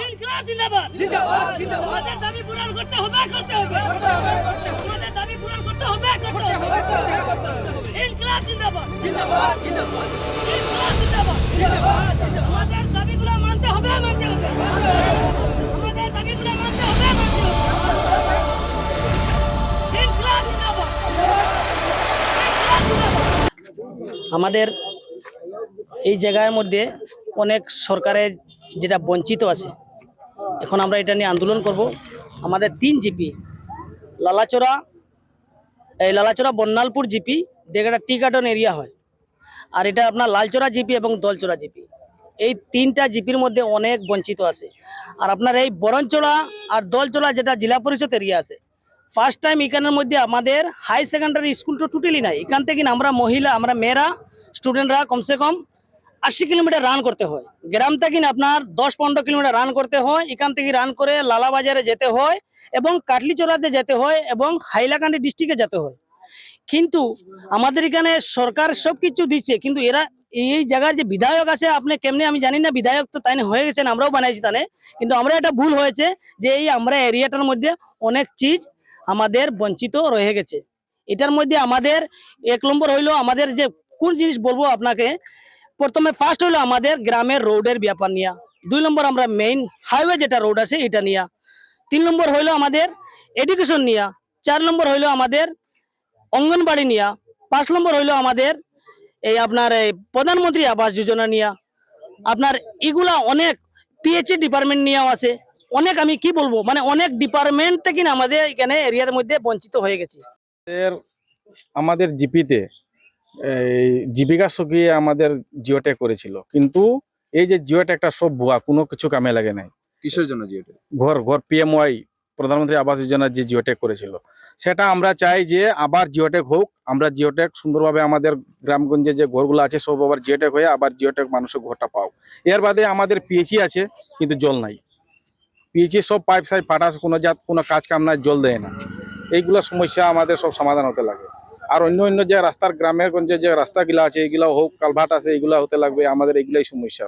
ইনকিলাব জিন্দাবাদ জিন্দাবাদ জিন্দাবাদ আমাদের দাবি পূরণ করতে হবে আমাদের দাবি পূরণ করতে হবে ইনকিলাব জিন্দাবাদ জিন্দাবাদ জিন্দাবাদ ইনকিলাব জিন্দাবাদ জিন্দাবাদ আমাদের দাবিগুলো মানতে হবে আমাদের দাবিগুলো মানতে হবে ইনকিলাব জিন্দাবাদ আমাদের এই জায়গার মধ্যে অনেক সরকারের যেটা বঞ্চিত আছে, এখন আমরা এটা নিয়ে আন্দোলন করব। আমাদের 3 জিপি লালাচড়া বন্যালপুর জিপি যেটা টি গার্ডেন এরিয়া হয়, আর এটা আপনার লালচড়া জিপি এবং দলচড়া জিপি, এই 3টা জিপির মধ্যে অনেক বঞ্চিত আছে। আর আপনার এই বরণচড়া আর দলচড়া যেটা জেলা পরিষদ এরিয়া আছে, ফার্স্ট টাইম এখানের মধ্যে আমাদের হাই সেকেন্ডারি স্কুল তো টোটালি নাই। এখান থেকে আমরা মেয়েরা স্টুডেন্টরা কমসে কম 80 কিলোমিটার রান করতে হয়। গ্রাম থেকে আপনার 10-15 কিলোমিটার রান করতে হয়। এখান থেকে রান করে লালাবাজারে যেতে হয় এবং কাটলিচড়াতে যেতে হয় এবং হাইলাকান্দি ডিস্ট্রিক্টে যেতে হয়। কিন্তু আমাদের এখানে সরকার সবকিছু দিচ্ছে, কিন্তু এরা এই জায়গার যে বিধায়ক আছে, আপনি কেমনে আমি জানি না, বিধায়ক তো তাই হয়ে গেছেন, আমরাও বানাইছি তানে, কিন্তু আমরা এটা ভুল হয়েছে যে এই আমরা এরিয়াটার মধ্যে অনেক চিজ আমাদের বঞ্চিত রয়ে গেছে। এটার মধ্যে আমাদের 1 নম্বর হইলো আমাদের যে কোন জিনিস বলবো আপনাকে, প্রথমে ফার্স্ট হলো আমাদের গ্রামের রোডের ব্যাপার নিয়ে, 2 নম্বর আমরা মেইন হাইওয়ে যেটা রোড আছে এটা নিয়ে, 3 নম্বর হইলো আমাদের এডুকেশন নিয়ে, 4 নম্বর হইলো আমাদের অঙ্গনবাড়ি নিয়ে, 5 নম্বর হইলো আমাদের এই আপনার এই প্রধানমন্ত্রী আবাস যোজনা নিয়ে। আপনার এগুলা অনেক পিএইচই ডিপার্টমেন্ট নিয়েও আছে, অনেক আমি কি বলবো মানে অনেক ডিপার্টমেন্ট থেকে আমাদের এখানে এরিয়ার মধ্যে বঞ্চিত হয়ে গেছে। আমাদের জিপিতে এই জীবিকা সখী আমাদের জিওটেক করেছিল, কিন্তু এই যে জিওটেকটা সব ভুয়া, কোনো কিছু কামে লাগে নাই। কিসের জন্য জিওটেক? ঘর পিএমওয়াই প্রধানমন্ত্রী আবাস যোজনার যে জিওটেক করেছিল, সেটা আমরা চাই যে আবার জিওটেক হোক। আমরা জিওটেক সুন্দরভাবে আমাদের গ্রামগঞ্জে যে ঘরগুলো আছে সব আবার জিওটেক হয়ে আবার জিওটেক মানুষের ঘরটা পাও। এর বাদে আমাদের পিএইচই আছে কিন্তু জল নাই। পিএইচই সব পাইপ সাইপ ফাটা, কোনো কাজ কাম নাই, জল দেয় না। এইগুলো সমস্যা আমাদের সব সমাধান হতে লাগে। আর অন্য যে রাস্তার গ্রামের গঞ্জে যে রাস্তাগুলো আছে, এইগুলো হোক, কালভার্ট আছে, এইগুলো হতে লাগবে। আমাদের এইগুলাই সমস্যা।